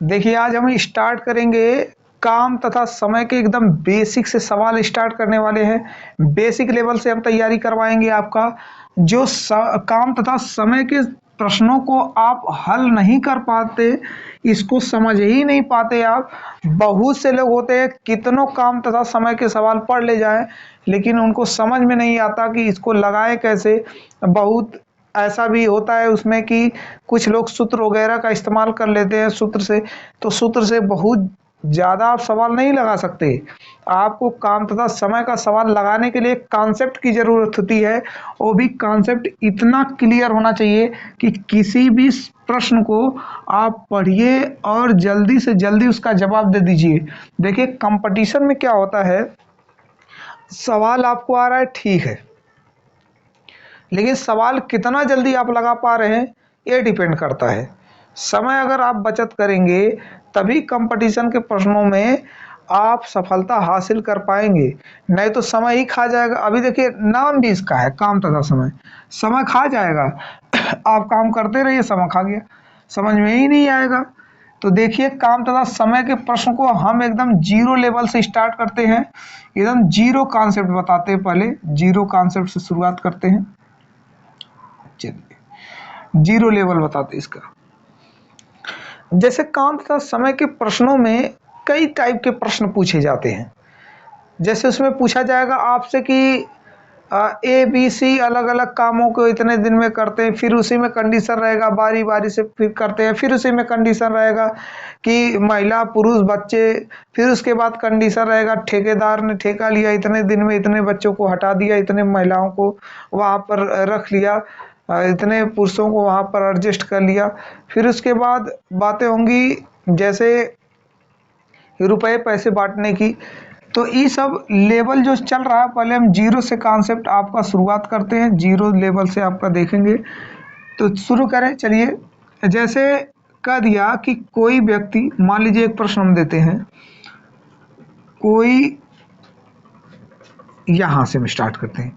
देखिए आज हम स्टार्ट करेंगे काम तथा समय के एकदम बेसिक से सवाल स्टार्ट करने वाले हैं। बेसिक लेवल से हम तैयारी करवाएंगे आपका। जो काम तथा समय के प्रश्नों को आप हल नहीं कर पाते, इसको समझ ही नहीं पाते आप। बहुत से लोग होते हैं कितनों काम तथा समय के सवाल पढ़ ले जाएं, लेकिन उनको समझ में नहीं आता कि इसको लगाए कैसे। बहुत ऐसा भी होता है उसमें कि कुछ लोग सूत्र वगैरह का इस्तेमाल कर लेते हैं सूत्र से, तो सूत्र से बहुत ज़्यादा आप सवाल नहीं लगा सकते। आपको काम तथा समय का सवाल लगाने के लिए कॉन्सेप्ट की ज़रूरत होती है। वो भी कॉन्सेप्ट इतना क्लियर होना चाहिए कि किसी भी प्रश्न को आप पढ़िए और जल्दी से जल्दी उसका जवाब दे दीजिए। देखिए कंपटीशन में क्या होता है, सवाल आपको आ रहा है ठीक है, लेकिन सवाल कितना जल्दी आप लगा पा रहे हैं ये डिपेंड करता है। समय अगर आप बचत करेंगे तभी कंपटीशन के प्रश्नों में आप सफलता हासिल कर पाएंगे, नहीं तो समय ही खा जाएगा। अभी देखिए नाम भी इसका है काम तथा समय, समय खा जाएगा। आप काम करते रहिए, समय खा गया, समझ में ही नहीं आएगा। तो देखिए काम तथा समय के प्रश्न को हम एकदम जीरो लेवल से स्टार्ट करते हैं, एकदम जीरो कॉन्सेप्ट बताते हैं। पहले जीरो कॉन्सेप्ट से शुरुआत करते हैं। चलिए जीरो लेवल बताते इसका। जैसे काम तथा समय के प्रश्नों में कई टाइप के प्रश्न पूछे जाते हैं। जैसे उसमें पूछा जाएगा आपसे कि ए बी सी अलग अलग कामों को इतने दिन में करते हैं, फिर उसी में कंडीशन रहेगा बारी बारी से फिर करते हैं, फिर उसी में कंडीशन रहेगा कि महिला पुरुष बच्चे, फिर उसके बाद कंडीशन रहेगा ठेकेदार ने ठेका लिया, इतने दिन में इतने बच्चों को हटा दिया, इतने महिलाओं को वहाँ पर रख लिया, इतने पुरुषों को वहाँ पर एडजस्ट कर लिया। फिर उसके बाद बातें होंगी जैसे रुपए पैसे बांटने की। तो ये सब लेवल जो चल रहा है, पहले हम जीरो से कॉन्सेप्ट आपका शुरुआत करते हैं, जीरो लेवल से आपका देखेंगे। तो शुरू करें, चलिए। जैसे कह दिया कि कोई व्यक्ति, मान लीजिए एक प्रश्न हम देते हैं, कोई, यहाँ से हम स्टार्ट करते हैं।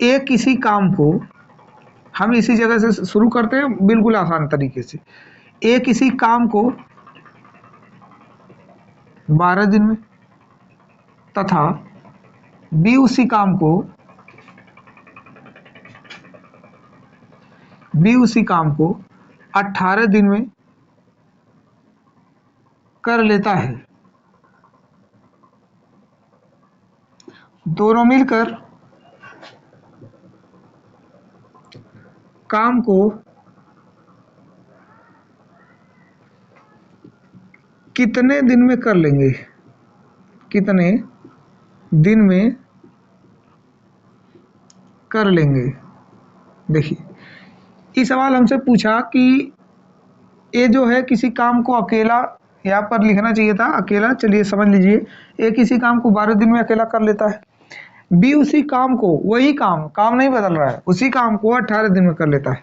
एक किसी काम को, हम इसी जगह से शुरू करते हैं बिल्कुल आसान तरीके से। ए किसी काम को 12 दिन में तथा बी उसी काम को 18 दिन में कर लेता है। दोनों मिलकर काम को कितने दिन में कर लेंगे, कितने दिन में कर लेंगे। देखिए ये सवाल हमसे पूछा कि ये जो है किसी काम को अकेला, यहाँ पर लिखना चाहिए था अकेला, चलिए समझ लीजिए, ये किसी काम को 12 दिन में अकेला कर लेता है। बी उसी काम को, वही काम नहीं बदल रहा है, उसी काम को 18 दिन में कर लेता है।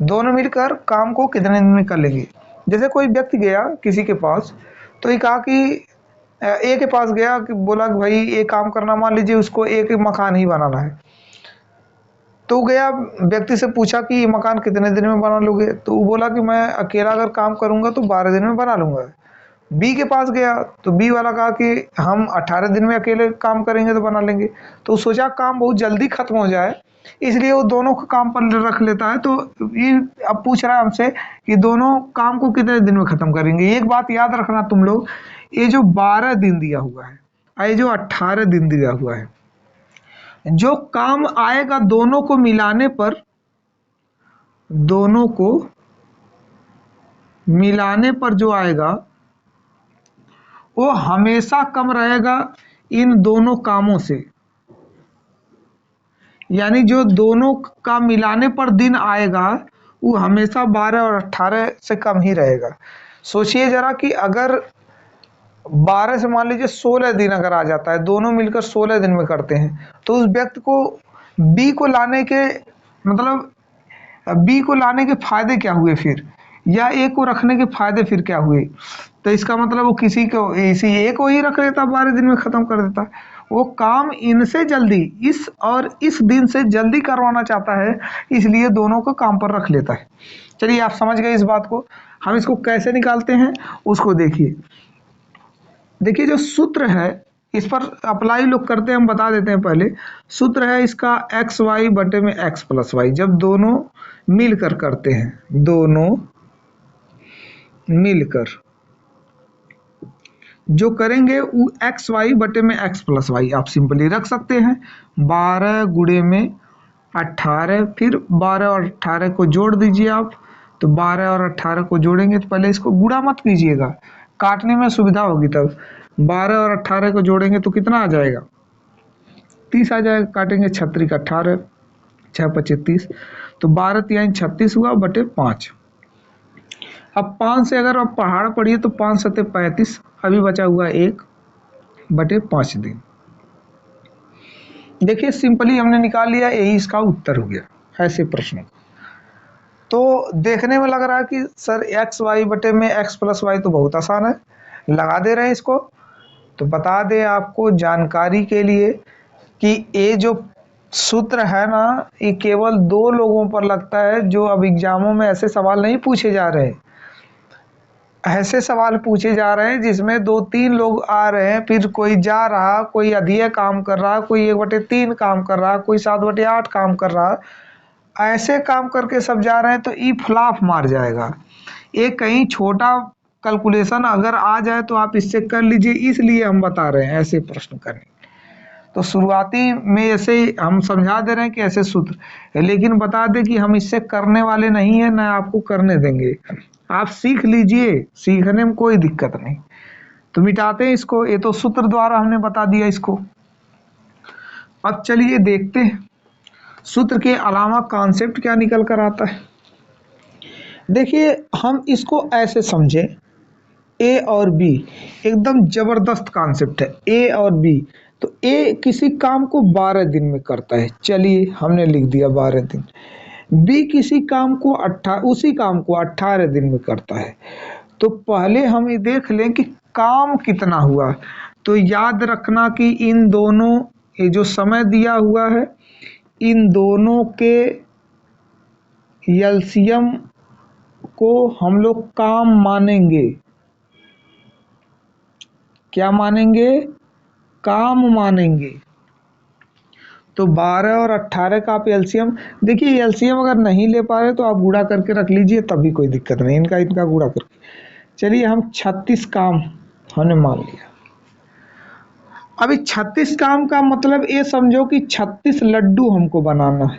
दोनों मिलकर काम को कितने दिन में कर लेंगे। जैसे कोई व्यक्ति गया किसी के पास, तो ये कहा कि ए के पास गया कि बोला कि भाई ये काम करना, मान लीजिए उसको एक मकान ही बनाना है। तो गया व्यक्ति से पूछा कि ये मकान कितने दिन में बना लोगे, तो वो बोला कि मैं अकेला अगर काम करूंगा तो 12 दिन में बना लूंगा। बी के पास गया तो बी वाला कहा कि हम 18 दिन में अकेले काम करेंगे तो बना लेंगे। तो सोचा काम बहुत जल्दी खत्म हो जाए, इसलिए वो दोनों को काम पर रख लेता है। तो ये अब पूछ रहा है हमसे कि दोनों काम को कितने दिन में खत्म करेंगे। एक बात याद रखना तुम लोग, ये जो 12 दिन दिया हुआ है, ये जो 18 दिन दिया हुआ है, जो काम आएगा दोनों को मिलाने पर, दोनों को मिलाने पर जो आएगा वो हमेशा कम रहेगा इन दोनों कामों से। यानी जो दोनों का मिलाने पर दिन आएगा वो हमेशा 12 और 18 से कम ही रहेगा। सोचिए जरा कि अगर 12 से मान लीजिए 16 दिन अगर आ जाता है, दोनों मिलकर 16 दिन में करते हैं, तो उस व्यक्ति को बी को लाने के, मतलब बी को लाने के फायदे क्या हुए फिर, या ए को रखने के फायदे फिर क्या हुए। तो इसका मतलब वो किसी को, इसी ए को ही रख लेता, 12 दिन में खत्म कर देता। वो काम इनसे जल्दी, इस और इस दिन से जल्दी करवाना चाहता है, इसलिए दोनों को काम पर रख लेता है। चलिए आप समझ गए इस बात को। हम इसको कैसे निकालते हैं उसको देखिए। देखिए जो सूत्र है इस पर अप्लाई लोग करते हैं, हम बता देते हैं पहले। सूत्र है इसका एक्स वाई बटे में एक्स प्लस वाई, जब दोनों मिलकर करते हैं, दोनों मिलकर जो करेंगे वो एक्स वाई बटे में एक्स प्लस वाई आप सिंपली रख सकते हैं। 12 गुणे में 18, फिर 12 और 18 को जोड़ दीजिए आप, तो 12 और 18 को जोड़ेंगे तो पहले इसको गुणा मत कीजिएगा, काटने में सुविधा होगी तब। 12 और 18 को जोड़ेंगे तो कितना आ जाएगा, 30 आ जाएगा। काटेंगे 36 का 18, 6 25 30, तो 12 3 36 हुआ बटे 5। अब 5 से अगर आप पहाड़ पढ़िए तो 5 7 35, अभी बचा हुआ 1 बटे 5 दिन। देखिए सिंपली हमने निकाल लिया, यही इसका उत्तर हो गया ऐसे प्रश्न। तो देखने में लग रहा है कि सर एक्स वाई बटे में एक्स प्लस वाई तो बहुत आसान है, लगा दे रहे हैं इसको। तो बता दें आपको जानकारी के लिए कि ये जो सूत्र है ना, ये केवल 2 लोगों पर लगता है जो अब एग्जामों में ऐसे सवाल नहीं पूछे जा रहे, ऐसे सवाल पूछे जा रहे हैं जिसमें 2-3 लोग आ रहे हैं, फिर कोई जा रहा, कोई अधिक काम कर रहा, कोई 1/3 काम कर रहा, कोई 7/8 काम कर रहा, ऐसे काम करके सब जा रहे हैं, तो ई फ्लॉप मार जाएगा। एक कहीं छोटा कैलकुलेशन अगर आ जाए तो आप इससे कर लीजिए, इसलिए हम बता रहे हैं ऐसे प्रश्न करने। तो शुरुआती में ऐसे हम समझा दे रहे हैं कि ऐसे सूत्र, लेकिन बता दें कि हम इससे करने वाले नहीं है, ना आपको करने देंगे। आप सीख लीजिए, सीखने में कोई दिक्कत नहीं। तो मिटाते हैं इसको, ये तो सूत्र द्वारा हमने बता दिया इसको। अब चलिए देखते हैं सूत्र के अलावा कॉन्सेप्ट क्या निकल कर आता है। देखिए हम इसको ऐसे समझें, ए और बी एकदम जबरदस्त कॉन्सेप्ट है, ए और बी। तो ए किसी काम को 12 दिन में करता है, चलिए हमने लिख दिया 12 दिन। बी किसी काम को उसी काम को 18 दिन में करता है। तो पहले हम ये देख लें कि काम कितना हुआ। तो याद रखना कि इन दोनों, ये जो समय दिया हुआ है, इन दोनों के एलसीएम को हम लोग काम मानेंगे। क्या मानेंगे, काम मानेंगे। तो 12 और 18 का आप एलसीएम देखिए, एलसीएम अगर नहीं ले पा रहे तो आप गुणा करके रख लीजिए, तभी कोई दिक्कत नहीं, इनका गुणा करके। चलिए हम 36 काम हमने मान लिया। अभी 36 काम का मतलब ये समझो कि 36 लड्डू हमको बनाना है।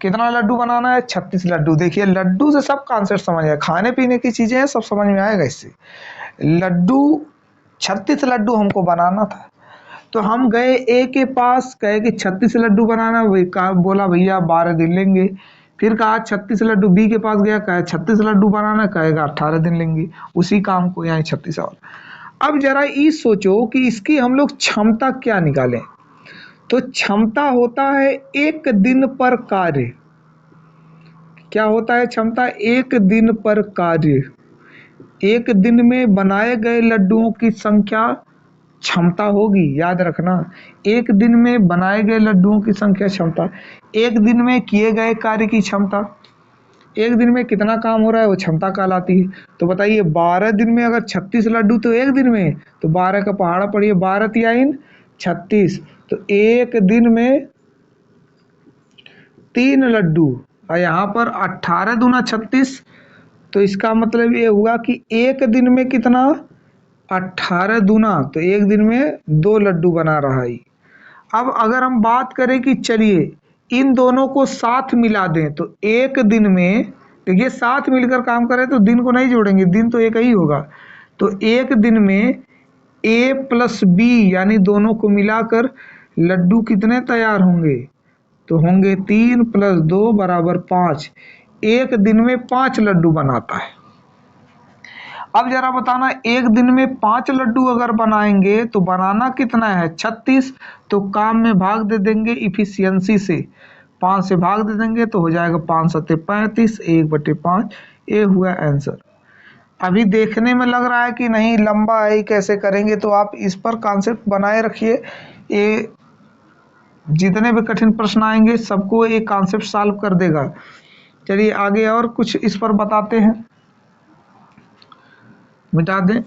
कितना लड्डू बनाना है, 36 लड्डू। देखिए लड्डू से सब कॉन्सेप्ट समझ आएगा, खाने पीने की चीजें हैं, सब समझ में आएगा इससे। लड्डू 36 लड्डू हमको बनाना था। तो हम गए ए के पास, कहे कि 36 लड्डू बनाना, वही कहा, बोला भैया 12 दिन लेंगे। फिर कहा 36 लड्डू, बी के पास गया, कहा 36 लड्डू बनाना, कहेगा 18 दिन लेंगे उसी काम को, यहाँ 36 और। अब जरा ये सोचो कि इसकी हम लोग क्षमता क्या निकालें। तो क्षमता होता है 1 दिन पर कार्य। क्या होता है क्षमता, 1 दिन पर कार्य। 1 दिन में बनाए गए लड्डुओं की संख्या क्षमता होगी, याद रखना। 1 दिन में बनाए गए लड्डुओं की संख्या क्षमता, 1 दिन में किए गए कार्य की क्षमता, 1 दिन में कितना काम हो रहा है वो क्षमता कहलाती है। तो बताइए 12 दिन में अगर 36 लड्डू तो 1 दिन में, तो 12 का पहाड़ा पढ़िए, 12 3 36, तो 1 दिन में 3 लड्डू, और यहाँ पर 18 दूना 36, तो इसका मतलब ये हुआ कि 1 दिन में कितना, 18 दूना, तो 1 दिन में 2 लड्डू बना रहा है। अब अगर हम बात करें कि चलिए इन दोनों को साथ मिला दें, तो 1 दिन में, देखिए साथ मिलकर काम करें तो दिन को नहीं जोड़ेंगे, दिन तो एक ही होगा। तो 1 दिन में ए प्लस बी यानी दोनों को मिलाकर लड्डू कितने तैयार होंगे, तो होंगे 3 + 2 = 5। 1 दिन में 5 लड्डू बनाता है। अब जरा बताना, 1 दिन में 5 लड्डू अगर बनाएंगे तो बनाना कितना है, 36। तो काम में भाग दे देंगे इफिशियंसी से, 5 से भाग दे देंगे तो हो जाएगा 5 7 35, 1/5। ये हुआ आंसर। अभी देखने में लग रहा है कि नहीं लंबा है, कैसे करेंगे, तो आप इस पर कॉन्सेप्ट बनाए रखिए। ये जितने भी कठिन प्रश्न आएंगे सबको एक कॉन्सेप्ट सॉल्व कर देगा। चलिए आगे और कुछ इस पर बताते हैं, मिटा दें।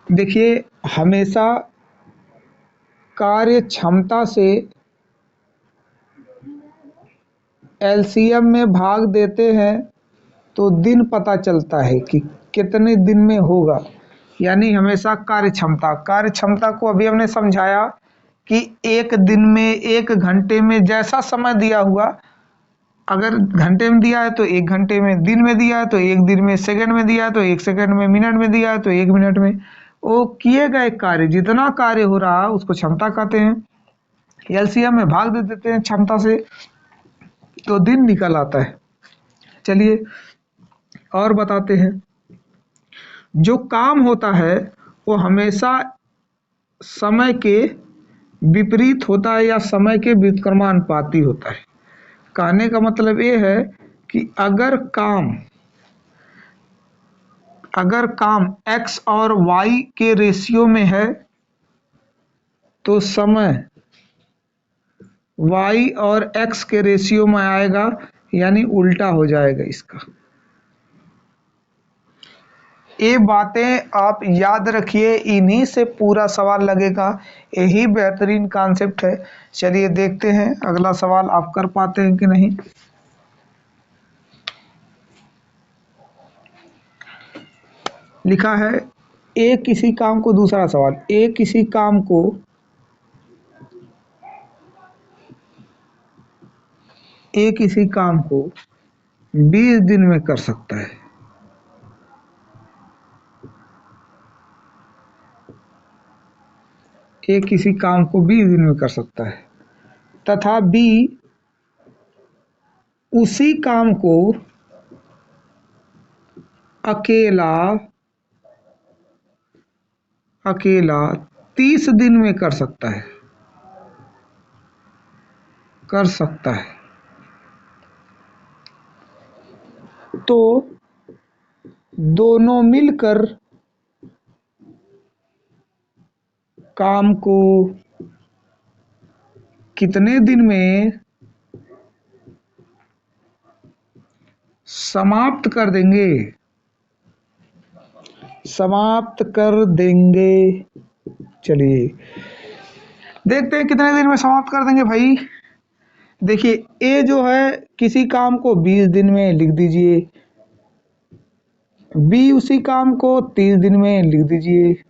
देखिए, हमेशा कार्य क्षमता से एलसीएम में भाग देते हैं तो दिन पता चलता है कि कितने दिन में होगा। यानी हमेशा कार्य क्षमता को अभी हमने समझाया कि एक दिन में, एक घंटे में, जैसा समय दिया हुआ, अगर घंटे में दिया है तो एक घंटे में, दिन में दिया है तो एक दिन में, सेकंड में दिया है तो एक सेकंड में, मिनट में दिया है तो एक मिनट में, वो किए गए कार्य, जितना कार्य हो रहा है उसको क्षमता कहते हैं। एलसीएम में भाग दे देते हैं क्षमता से तो दिन निकल आता है। चलिए और बताते हैं। जो काम होता है वो हमेशा समय के विपरीत होता है या समय के व्युत्क्रमानुपाती होता है। कहने का मतलब ये है कि अगर काम x और y के रेशियो में है तो समय y और x के रेशियो में आएगा, यानी उल्टा हो जाएगा इसका। ये बातें आप याद रखिए, इन्हीं से पूरा सवाल लगेगा, यही बेहतरीन कॉन्सेप्ट है। चलिए देखते हैं अगला सवाल आप कर पाते हैं कि नहीं। लिखा है किसी काम को, दूसरा सवाल, किसी काम को 20 दिन में कर सकता है। किसी काम को 20 दिन में कर सकता है तथा बी उसी काम को अकेला 30 दिन में कर सकता है। तो दोनों मिलकर काम को कितने दिन में समाप्त कर देंगे। चलिए देखते हैं कितने दिन में समाप्त कर देंगे भाई। देखिए, ए जो है किसी काम को 20 दिन में लिख दीजिए, बी उसी काम को 30 दिन में लिख दीजिए,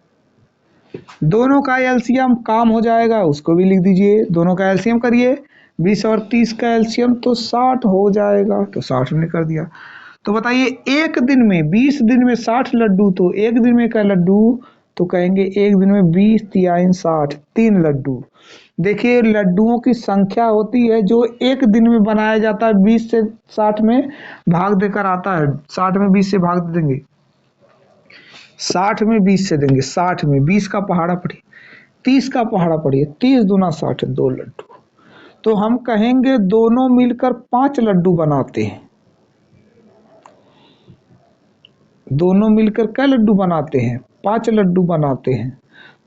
दोनों का एलसीएम काम हो जाएगा उसको भी लिख दीजिए। दोनों का एलसीएम करिए, 20 और 30 का एलसीएम तो 60 हो जाएगा, तो 60 ने कर दिया। तो बताइए एक दिन में 20 दिन में 60 लड्डू, तो एक दिन में क्या लड्डू, तो कहेंगे एक दिन में 20 तिहाई 60, 3 लड्डू। देखिए लड्डुओं की संख्या होती है जो एक दिन में बनाया जाता है, 20 से 60 में भाग देकर आता है। 60 में 20 से भाग दे देंगे, 60 में 20 से देंगे, 60 में 20 का पहाड़ा पढ़िए, 30 का पहाड़ा पढ़िए, 30 दूना 60, 2 लड्डू। तो हम कहेंगे दोनों मिलकर 5 लड्डू बनाते हैं। दोनों मिलकर क्या लड्डू बनाते हैं, 5 लड्डू बनाते हैं।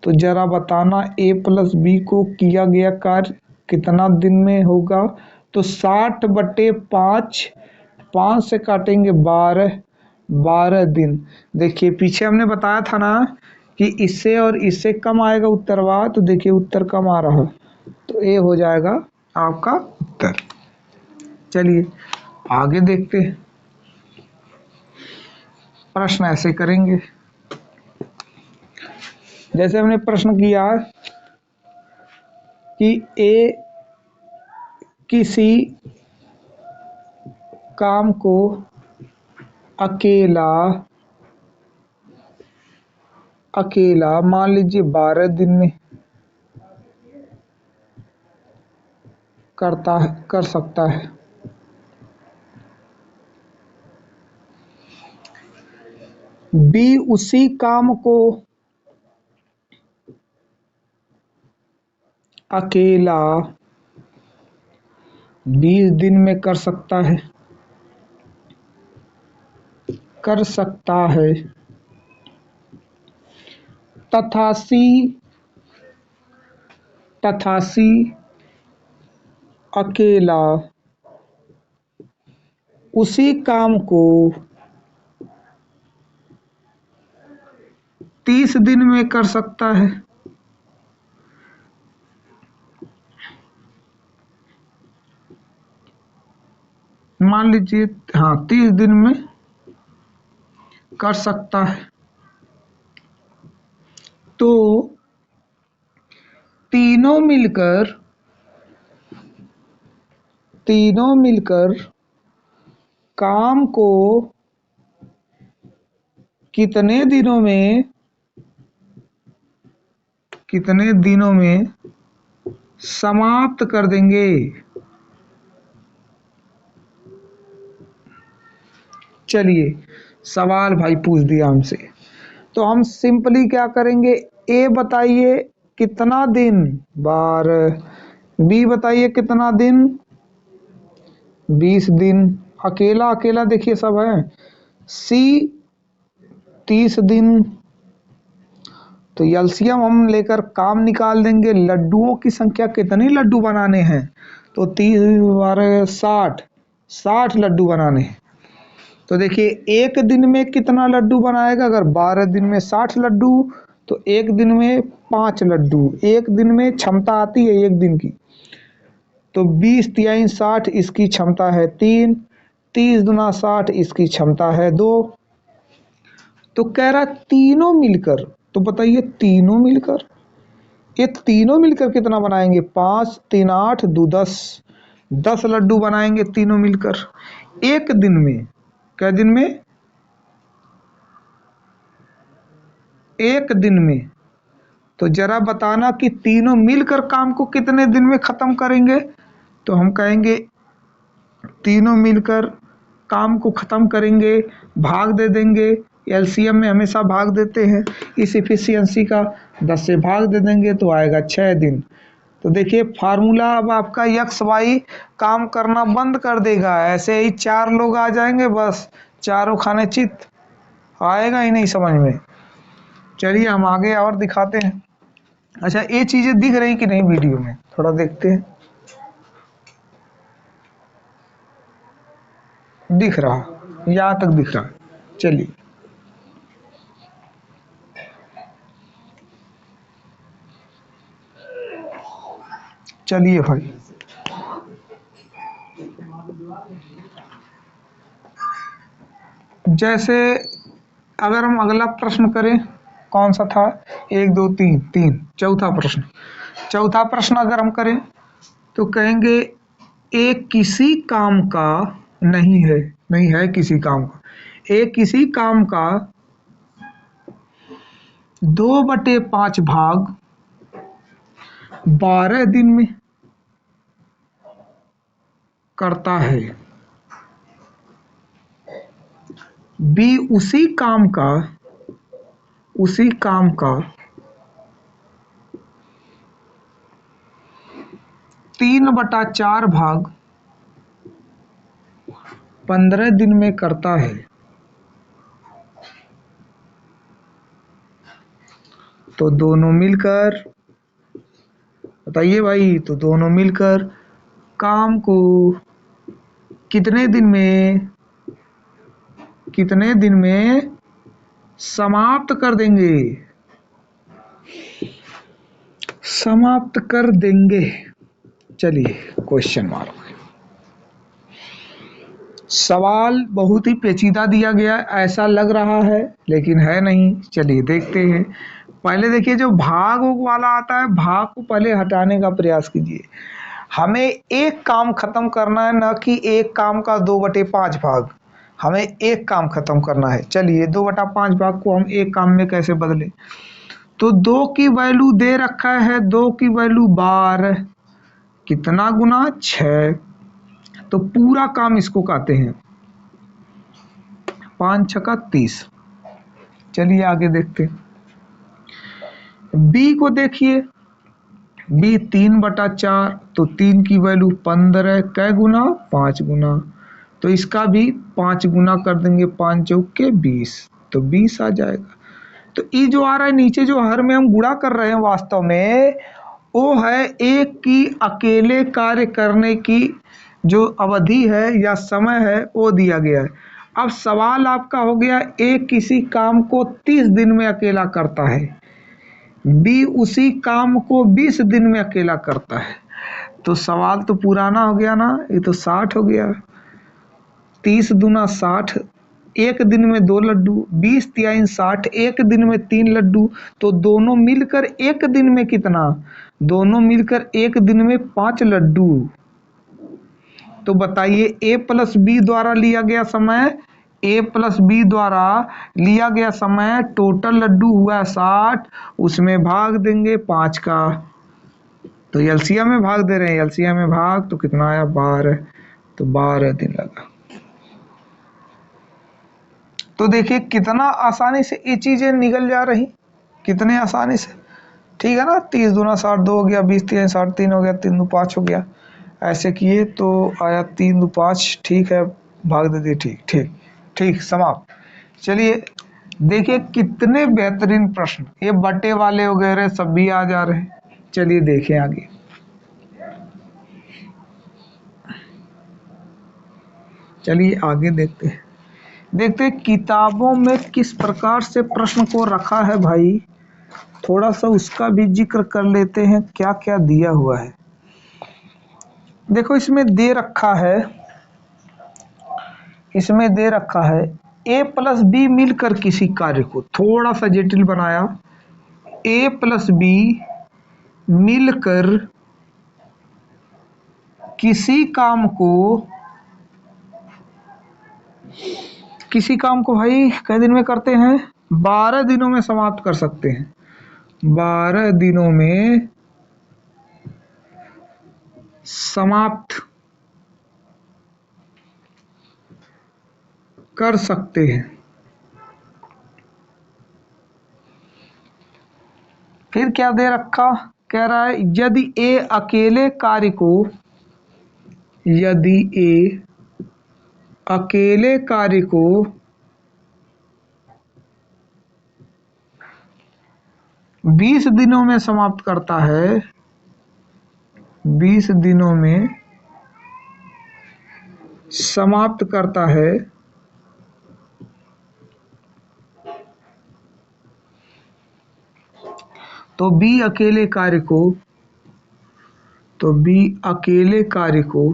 तो जरा बताना a प्लस बी को किया गया कार्य कितना दिन में होगा। तो 60/5, 5 से काटेंगे 12 दिन। देखिए पीछे हमने बताया था ना कि इससे और इससे कम आएगा उत्तरवा, तो देखिए उत्तर कम आ रहा है, तो ए हो जाएगा आपका उत्तर। चलिए आगे देखते हैं। प्रश्न ऐसे करेंगे जैसे हमने प्रश्न किया कि ए किसी काम को अकेला मान लीजिए 12 दिन में कर सकता है। बी उसी काम को अकेला 20 दिन में कर सकता है। तथासी अकेला उसी काम को 30 दिन में कर सकता है। मान लीजिए हाँ 30 दिन में कर सकता है। तो तीनों मिलकर काम को कितने दिनों में समाप्त कर देंगे। चलिए सवाल भाई पूछ दिया हमसे, तो हम सिंपली क्या करेंगे, ए बताइए कितना दिन, 12। बी बताइए कितना दिन, 20 दिन। अकेला अकेला देखिए सब है। सी 30 दिन। तो एलसीएम हम लेकर काम निकाल देंगे। लड्डुओं की संख्या कितने लड्डू बनाने हैं, तो 30 12 60 लड्डू बनाने हैं। तो देखिए एक दिन में कितना लड्डू बनाएगा, अगर 12 दिन में 60 लड्डू तो एक दिन में 5 लड्डू। एक दिन में क्षमता आती है एक दिन की, तो 20 तिहाई 60 इसकी क्षमता है 3, 30 दुना 60 इसकी क्षमता है 2। तो कह रहा तीनों मिलकर, तो बताइए तीनों मिलकर, ये तीनों मिलकर कितना बनाएंगे, 5 3 8 2 10 लड्डू बनाएंगे तीनों मिलकर एक दिन में। क्या दिन में, एक दिन में। तो जरा बताना कि तीनों मिलकर काम को कितने दिन में खत्म करेंगे। तो हम कहेंगे तीनों मिलकर काम को खत्म करेंगे, भाग दे देंगे। एलसीएम में हमेशा भाग देते हैं, इस इफिशियंसी का 10 से भाग दे देंगे तो आएगा 6 दिन। तो देखिए फार्मूला अब आपका एक्स वाई काम करना बंद कर देगा। ऐसे ही 4 लोग आ जाएंगे, बस चारों खाने चित, आएगा ही नहीं समझ में। चलिए हम आगे और दिखाते हैं। अच्छा ये चीजें दिख रही कि नहीं वीडियो में, थोड़ा देखते हैं। दिख रहा, यहाँ तक दिख रहा। चलिए चलिए भाई जैसे अगर हम अगला प्रश्न करें, कौन सा था, 1 2 3 चौथा प्रश्न अगर हम करें तो कहेंगे एक किसी काम का नहीं है किसी काम का, एक किसी काम का 2/5 भाग 12 दिन में करता है। बी उसी काम का 3/4 भाग 15 दिन में करता है। तो दोनों मिलकर बताइए भाई, तो दोनों मिलकर काम को कितने दिन में समाप्त कर देंगे। चलिए क्वेश्चन मार्क। सवाल बहुत ही पेचीदा दिया गया, ऐसा लग रहा है लेकिन है नहीं। चलिए देखते हैं। पहले देखिए जो भाग वाला आता है, भाग को पहले हटाने का प्रयास कीजिए। हमें एक काम खत्म करना है, न कि एक काम का 2/5 भाग। हमें एक काम खत्म करना है। चलिए 2/5 भाग को हम एक काम में कैसे बदलें। तो 2 की वैल्यू दे रखा है, 2 की वैल्यू 12, कितना गुना 6। तो पूरा काम इसको कहते हैं 5 6 30। चलिए आगे देखते हैं। बी को देखिए, बी 3/4, तो 3 की वैल्यू 15, कै गुना 5 गुना। तो इसका भी 5 गुना कर देंगे, 5 चौके 20, तो 20 आ जाएगा। तो ई जो आ रहा है नीचे, जो हर में हम गुणा कर रहे हैं वास्तव में, वो है एक की अकेले कार्य करने की जो अवधि है या समय है वो दिया गया है। अब सवाल आपका हो गया, ए किसी काम को 30 दिन में अकेला करता है, बी उसी काम को 20 दिन में अकेला करता है। तो सवाल तो पुराना हो गया ना, ये तो 60 हो गया। 30 दूना 60, एक दिन में 2 लड्डू, 20 तिहाई 60, एक दिन में 3 लड्डू। तो दोनों मिलकर एक दिन में कितना? दोनों मिलकर एक दिन में 5 लड्डू। तो बताइए, ए प्लस बी द्वारा लिया गया समय, ए प्लस बी द्वारा लिया गया समय, टोटल लड्डू हुआ 60, उसमें भाग देंगे 5 का। तो एलसीएम में भाग दे रहे हैं, एलसीएम में भाग तो कितना आया? 12। तो 12 दिन लगा। तो देखिए कितना आसानी से ये चीजें निकल जा रही, कितने आसानी से, ठीक है ना। 30 दूना 60, 2 हो गया, 20 तिहाई 60, 3 हो गया, 3 दू 5 हो गया। ऐसे किए तो आया 3 दू 5, ठीक है, भाग दे दिए, ठीक ठीक ठीक, समाप्त। चलिए देखिए कितने बेहतरीन प्रश्न, ये बटे वाले वगैरह सब भी आ जा रहे हैं। चलिए देखें आगे। चलिए आगे देखते हैं। देखते हैं किताबों में किस प्रकार से प्रश्न को रखा है भाई, थोड़ा सा उसका भी जिक्र कर लेते हैं, क्या क्या दिया हुआ है। देखो इसमें दे रखा है, इसमें दे रखा है ए प्लस बी मिलकर किसी कार्य को, थोड़ा सा जटिल बनाया, ए प्लस बी मिलकर किसी काम को भाई कै दिन में करते हैं? 12 दिनों में समाप्त कर सकते हैं, 12 दिनों में समाप्त कर सकते हैं। फिर क्या दे रखा, कह रहा है यदि ए अकेले कार्य को, यदि ए अकेले कार्य को 20 दिनों में समाप्त करता है, 20 दिनों में समाप्त करता है, तो बी अकेले कार्य को, तो बी अकेले कार्य को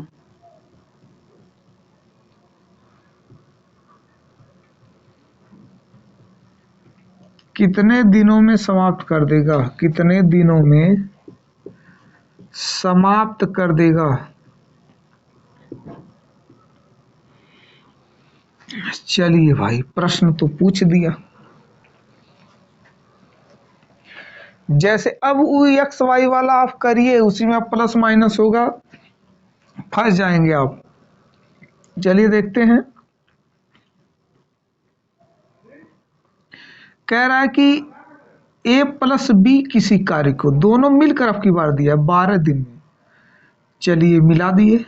कितने दिनों में समाप्त कर देगा? कितने दिनों में समाप्त कर देगा? चलिए भाई प्रश्न तो पूछ दिया। जैसे अब एक्स वाई वाला आप करिए, उसी में प्लस माइनस होगा, फंस जाएंगे आप। चलिए देखते हैं। कह रहा है कि ए प्लस बी किसी कार्य को, दोनों मिलकर अब की बार दिया 12 दिन में। चलिए मिला दिए।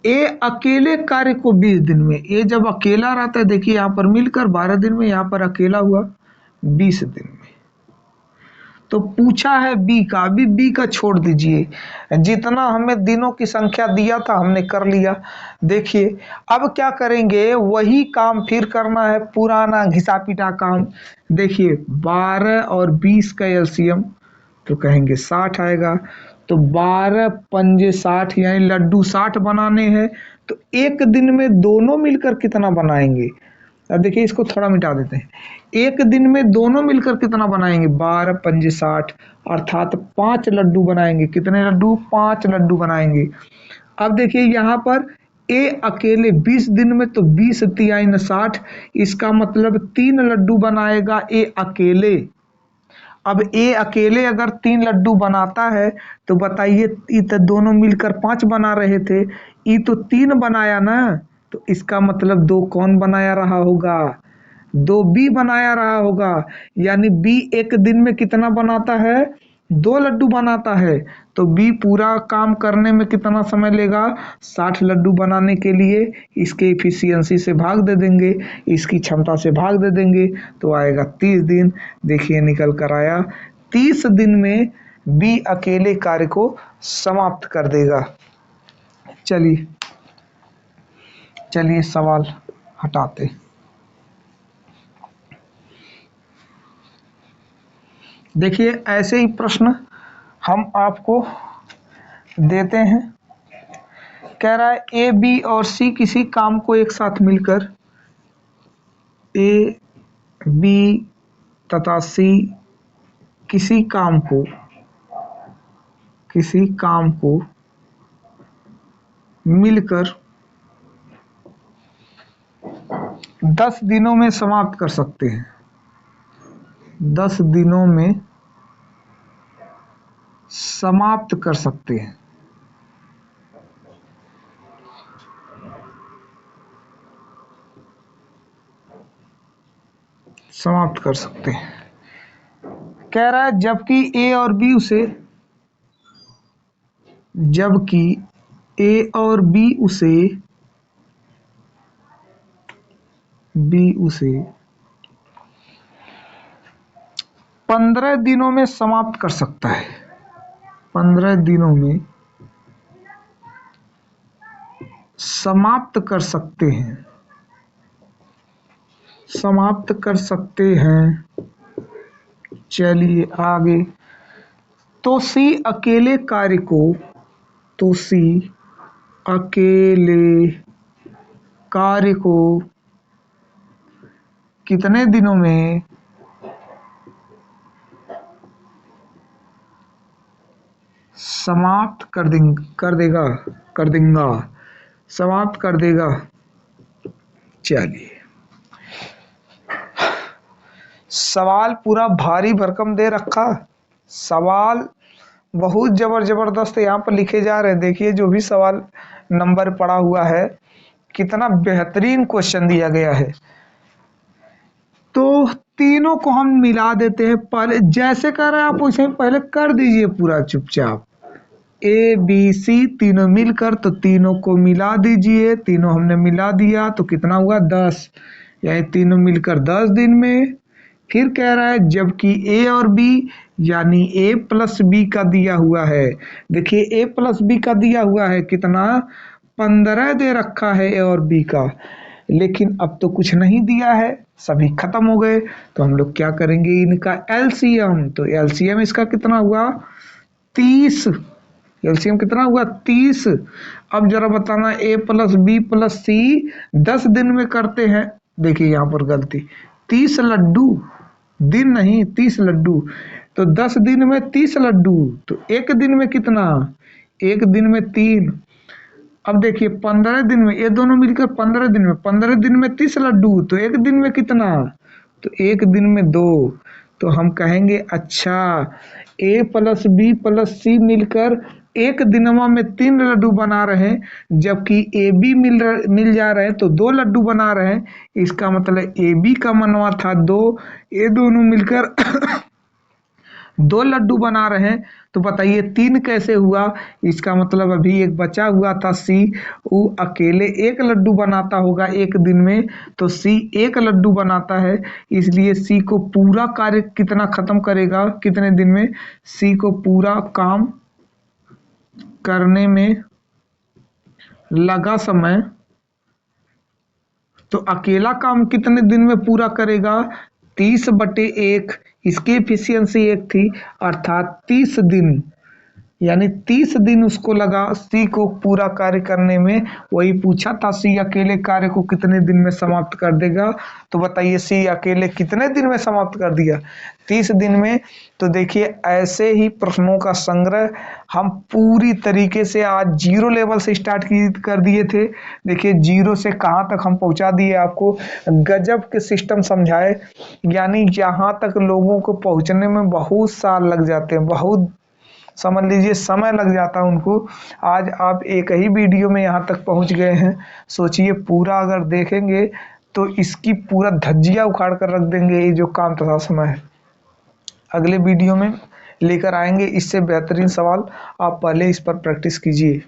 ए अकेले कार्य को 20 दिन में, ए जब अकेला रहता है, देखिए यहां पर मिलकर 12 दिन में, यहां पर अकेला हुआ 20 दिन में। तो पूछा है बी का, अभी बी का छोड़ दीजिए, जितना हमें दिनों की संख्या दिया था हमने कर लिया। देखिए अब क्या करेंगे, वही काम फिर करना है, पुराना घिसा पिटा काम। देखिए 12 और 20 का एलसीएम तो कहेंगे 60 आएगा। तो 12 पंजे 60, यानी लड्डू 60 बनाने हैं। तो एक दिन में दोनों मिलकर कितना बनाएंगे? अब देखिए इसको थोड़ा मिटा देते हैं। एक दिन में दोनों मिलकर कितना बनाएंगे? 12 पंजे 60, अर्थात 5 लड्डू बनाएंगे। कितने लड्डू? 5 लड्डू बनाएंगे। अब देखिए यहाँ पर ए अकेले 20 दिन में, तो 20 तिहाई 60, इसका मतलब 3 लड्डू बनाएगा ए अकेले। अब ए अकेले अगर 3 लड्डू बनाता है तो बताइए, ये तो दोनों मिलकर 5 बना रहे थे, ये तो 3 बनाया ना, तो इसका मतलब 2 कौन बनाया रहा होगा? 2 बी बनाया रहा होगा। यानी बी एक दिन में कितना बनाता है? 2 लड्डू बनाता है तो बी पूरा काम करने में कितना समय लेगा? 60 लड्डू बनाने के लिए इसके इफिशियंसी से भाग दे देंगे, इसकी क्षमता से भाग दे देंगे तो आएगा 30 दिन। देखिए निकल कर आया 30 दिन में बी अकेले कार्य को समाप्त कर देगा। चलिए सवाल हटाते। देखिए ऐसे ही प्रश्न हम आपको देते हैं। कह रहा है ए बी और सी किसी काम को एक साथ मिलकर ए बी तथा सी किसी काम को मिलकर 10 दिनों में समाप्त कर सकते हैं। 10 दिनों में समाप्त कर सकते हैं। समाप्त कर सकते हैं। कह रहा है जबकि ए और बी उसे 15 दिनों में समाप्त कर सकता है। 15 दिनों में समाप्त कर सकते हैं। चलिए आगे। तो सी अकेले कार्य को कितने दिनों में समाप्त कर देगा। चलिए सवाल पूरा भारी भरकम दे रखा। सवाल बहुत जबरदस्त यहाँ पर लिखे जा रहे हैं। देखिए जो भी सवाल नंबर पड़ा हुआ है कितना बेहतरीन क्वेश्चन दिया गया है। तो तीनों को हम मिला देते हैं। पहले जैसे कर रहे हैं आप वैसे पहले कर दीजिए पूरा चुपचाप। ए बी सी तीनों मिलकर, तो तीनों को मिला दीजिए। तीनों हमने मिला दिया तो कितना हुआ? 10। यानी तीनों मिलकर 10 दिन में। फिर कह रहा है जबकि ए और बी यानी ए प्लस बी का दिया हुआ है। देखिए ए प्लस बी का दिया हुआ है कितना? 15 दे रखा है ए और बी का, लेकिन अब तो कुछ नहीं दिया है, सभी खत्म हो गए। तो हम लोग क्या करेंगे? इनका एलसीएम। तो एलसीएम इसका कितना हुआ? 30। एलसीएम कितना हुआ? 30। अब जरा बताना ए प्लस बी प्लस सी 10 दिन में करते हैं। देखिए यहाँ पर गलती, 30 लड्डू, दिन नहीं 30 लड्डू। तो 10 दिन में 30 लड्डू, तो एक दिन में कितना? एक दिन में 3। अब देखिए 15 दिन में, ये दोनों मिलकर 15 दिन में, 15 दिन में 30 लड्डू, तो एक दिन में कितना? तो एक दिन में 2। तो हम कहेंगे अच्छा ए प्लस बी प्लस सी मिलकर एक दिनमा में 3 लड्डू बना रहे हैं, जबकि ए बी मिल जा रहे हैं तो 2 लड्डू बना रहे हैं। इसका मतलब ए बी का मनवा था 2, ये दोनों मिलकर 2 लड्डू बना रहे हैं। तो बताइए 3 कैसे हुआ? इसका मतलब अभी एक बचा हुआ था सी, वो अकेले 1 लड्डू बनाता होगा एक दिन में। तो सी 1 लड्डू बनाता है, इसलिए सी को पूरा कार्य कितना खत्म करेगा? कितने दिन में? सी को पूरा काम करने में लगा समय, तो अकेला काम कितने दिन में पूरा करेगा? 30/1। इसकी एफिशिएंसी 1 थी, अर्थात 30 दिन, यानी 30 दिन उसको लगा सी को पूरा कार्य करने में। वही पूछा था सी अकेले कार्य को कितने दिन में समाप्त कर देगा। तो बताइए सी अकेले कितने दिन में समाप्त कर दिया? 30 दिन में। तो देखिए ऐसे ही प्रश्नों का संग्रह हम पूरी तरीके से आज 0 लेवल से स्टार्ट कर दिए थे। देखिए 0 से कहाँ तक हम पहुँचा दिए आपको, गजब के सिस्टम समझाए। यानी यहाँ तक लोगों को पहुँचने में बहुत साल लग जाते हैं, बहुत समझ लीजिए समय लग जाता है उनको। आज आप एक ही वीडियो में यहाँ तक पहुँच गए हैं। सोचिए पूरा अगर देखेंगे तो इसकी पूरा धज्जियाँ उखाड़ कर रख देंगे ये जो काम तथा समय है। अगले वीडियो में लेकर आएंगे। इससे बेहतरीन सवाल आप पहले इस पर प्रैक्टिस कीजिए।